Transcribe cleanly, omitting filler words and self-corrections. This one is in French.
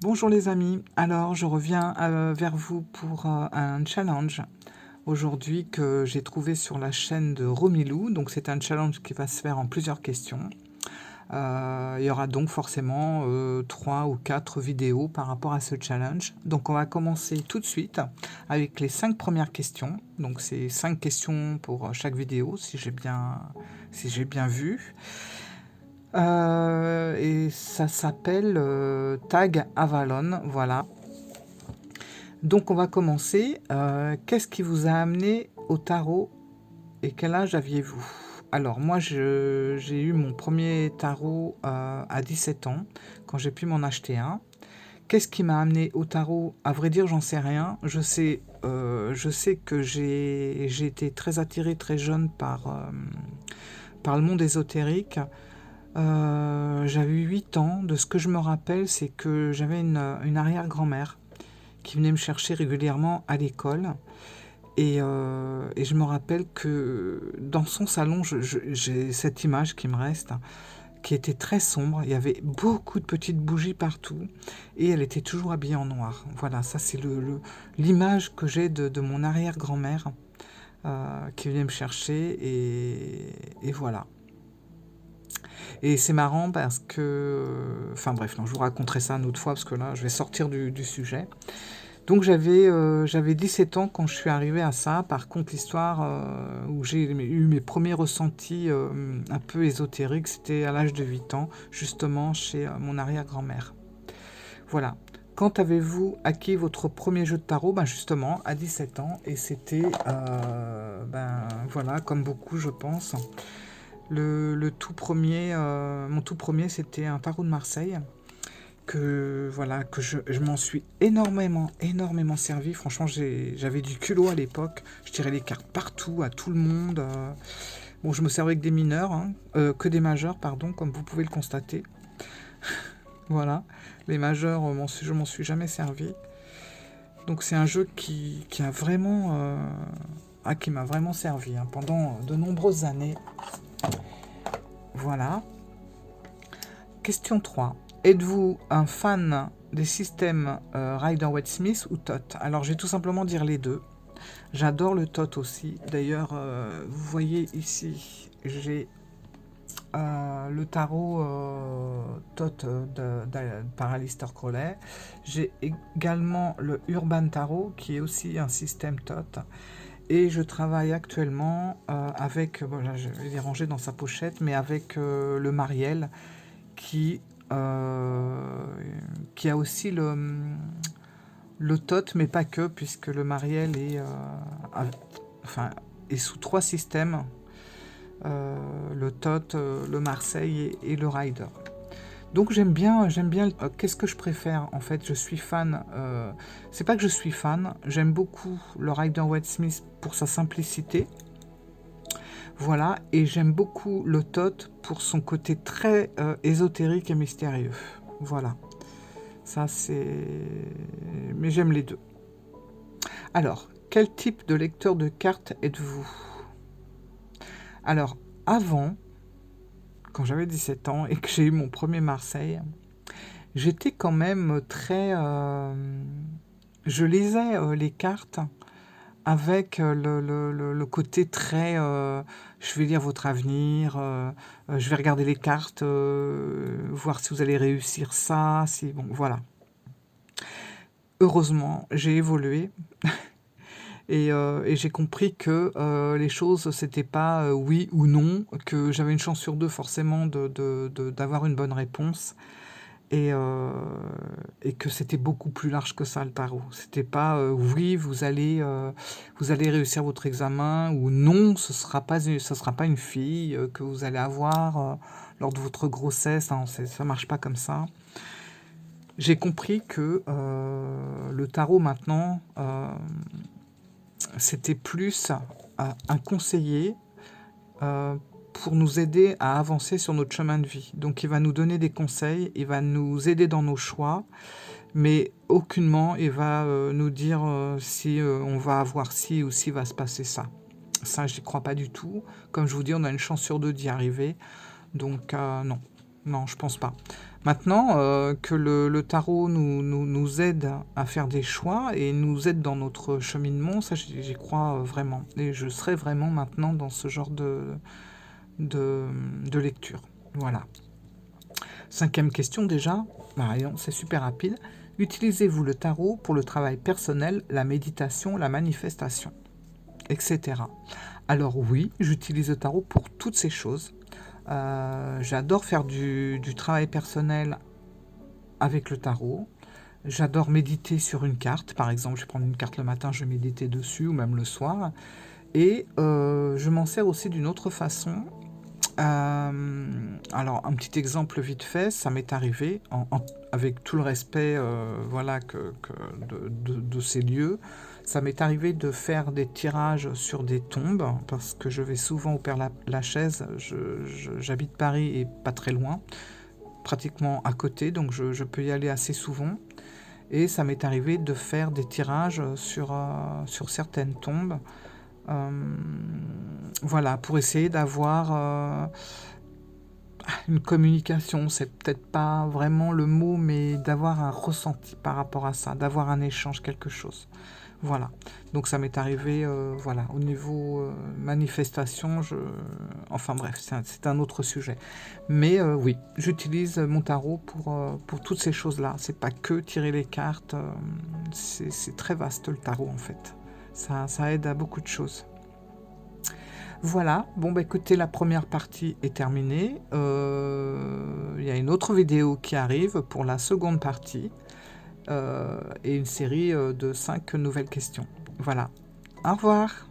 Bonjour les amis, alors je reviens vers vous pour un challenge aujourd'hui que j'ai trouvé sur la chaîne de Romilou. Donc c'est un challenge qui va se faire en plusieurs questions. Il y aura donc forcément 3 ou 4 vidéos par rapport à ce challenge. Donc on va commencer tout de suite avec les 5 premières questions. Donc c'est 5 questions pour chaque vidéo si j'ai bien vu. Et ça s'appelle Tag Avalon, voilà. Donc on va commencer. Qu'est-ce qui vous a amené au tarot et quel âge aviez-vous? Alors moi j'ai eu mon premier tarot à 17 ans, quand j'ai pu m'en acheter un. Qu'est-ce qui m'a amené au tarot? À vrai dire, j'en sais rien. Je sais que j'ai été très attirée très jeune par le monde ésotérique. J'avais 8 ans. De ce que je me rappelle, c'est que j'avais une arrière-grand-mère qui venait me chercher régulièrement à l'école. Et je me rappelle que dans son salon, j'ai cette image qui me reste, qui était très sombre. Il y avait beaucoup de petites bougies partout. Et elle était toujours habillée en noir. Voilà, ça c'est l'image que j'ai de mon arrière-grand-mère qui venait me chercher. Et voilà. Et c'est marrant parce que... Enfin bref, non, je vous raconterai ça une autre fois parce que là, je vais sortir du sujet. Donc j'avais 17 ans quand je suis arrivée à ça. Par contre, l'histoire où j'ai eu mes premiers ressentis un peu ésotériques, c'était à l'âge de 8 ans, justement chez mon arrière-grand-mère. Voilà. Quand avez-vous acquis votre premier jeu de tarot? Ben justement, à 17 ans. Et c'était, voilà, comme beaucoup, je pense. Le tout premier, mon tout premier, c'était un tarot de Marseille. Voilà, que je m'en suis énormément servi. Franchement, j'avais du culot à l'époque. Je tirais les cartes partout, à tout le monde. Bon, je me servais que des mineurs, hein, que des majeurs, pardon, comme vous pouvez le constater. Voilà, les majeurs, je m'en suis jamais servi. Donc c'est un jeu qui a vraiment, qui m'a vraiment servi hein, pendant de nombreuses années. Voilà. Question 3. Êtes-vous un fan des systèmes Rider-Waite-Smith ou Thoth? Alors, je vais tout simplement dire les deux. J'adore le Thoth aussi. D'ailleurs, vous voyez ici, j'ai le tarot Thoth par Aleister Crowley. J'ai également le Urban Tarot, qui est aussi un système Thoth. Et je travaille actuellement avec, là, je vais les ranger dans sa pochette, mais avec le Mariel, qui a aussi le Thoth, mais pas que, puisque le Mariel est sous 3 systèmes, le Thoth, le Marseille et le Rider. Donc j'aime bien qu'est-ce que je préfère en fait? Je suis fan, c'est pas que je suis fan, j'aime beaucoup le Rider-Waite-Smith pour sa simplicité. Voilà, et j'aime beaucoup le Thoth pour son côté très ésotérique et mystérieux. Voilà, ça c'est... Mais j'aime les deux. Alors, quel type de lecteur de cartes êtes-vous? Alors, avant, quand j'avais 17 ans et que j'ai eu mon premier Marseille, j'étais quand même très... je lisais les cartes avec le côté très, je vais lire votre avenir, je vais regarder les cartes, voir si vous allez réussir ça, si bon, voilà. Heureusement, j'ai évolué et j'ai compris que les choses, c'était pas oui ou non, que j'avais une chance sur deux forcément d'avoir une bonne réponse. Et que c'était beaucoup plus large que ça le tarot. C'était pas oui vous allez réussir votre examen ou non ce sera pas une fille que vous allez avoir lors de votre grossesse. Hein, ça marche pas comme ça. J'ai compris que le tarot maintenant c'était plus un conseiller pour nous aider à avancer sur notre chemin de vie. Donc il va nous donner des conseils, il va nous aider dans nos choix, mais aucunement il va nous dire si on va avoir ci ou si va se passer ça. Ça, j'y crois pas du tout. Comme je vous dis, on a une chance sur deux d'y arriver. Donc non. Non, je pense pas. Maintenant, que le tarot nous aide à faire des choix et nous aide dans notre cheminement, ça j'y crois vraiment. Et je serai vraiment maintenant dans ce genre de, de lecture. Voilà. 5e question déjà, Marion, c'est super rapide. Utilisez-vous le tarot pour le travail personnel, la méditation, la manifestation, etc. Alors oui, j'utilise le tarot pour toutes ces choses. J'adore faire du travail personnel avec le tarot. J'adore méditer sur une carte. Par exemple, je vais prendre une carte le matin, je vais méditer dessus, ou même le soir. Et je m'en sers aussi d'une autre façon. Alors, un petit exemple vite fait, ça m'est arrivé, avec tout le respect voilà, de ces lieux, ça m'est arrivé de faire des tirages sur des tombes, parce que je vais souvent au Père-Lachaise, j'habite Paris et pas très loin, pratiquement à côté, donc je peux y aller assez souvent. Et ça m'est arrivé de faire des tirages sur certaines tombes. Voilà, pour essayer d'avoir une communication, c'est peut-être pas vraiment le mot, mais d'avoir un ressenti par rapport à ça, d'avoir un échange, quelque chose. Voilà, donc ça m'est arrivé, voilà, au niveau manifestation, enfin bref, c'est un autre sujet. Mais oui, j'utilise mon tarot pour toutes ces choses-là. C'est pas que tirer les cartes, c'est très vaste le tarot en fait. Ça aide à beaucoup de choses. Voilà, bon bah écoutez, la première partie est terminée. Il y a une autre vidéo qui arrive pour la seconde partie. Et une série de 5 nouvelles questions. Voilà. Au revoir.